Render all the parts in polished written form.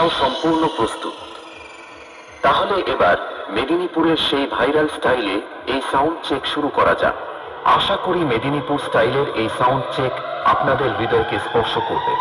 আমরাও সম্পূর্ণ প্রস্তুত। তাহলে এবার মেদিনীপুরের সেই ভাইরাল স্টাইলে এই সাউন্ড চেক শুরু করা যাক। আশা করি মেদিনীপুর স্টাইলের এই সাউন্ড চেক আপনাদের হৃদয়কে স্পর্শ করবে।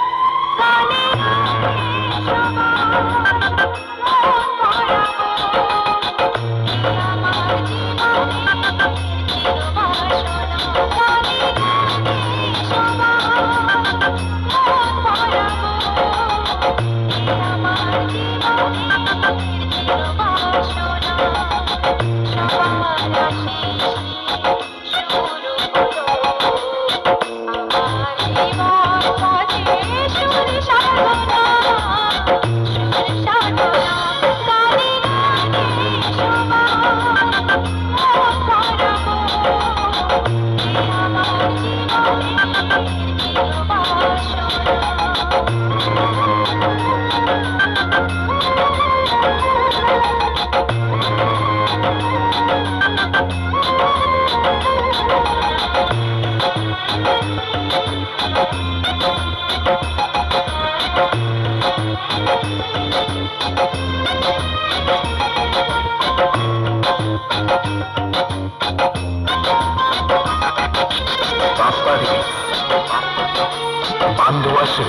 ভালোবাসা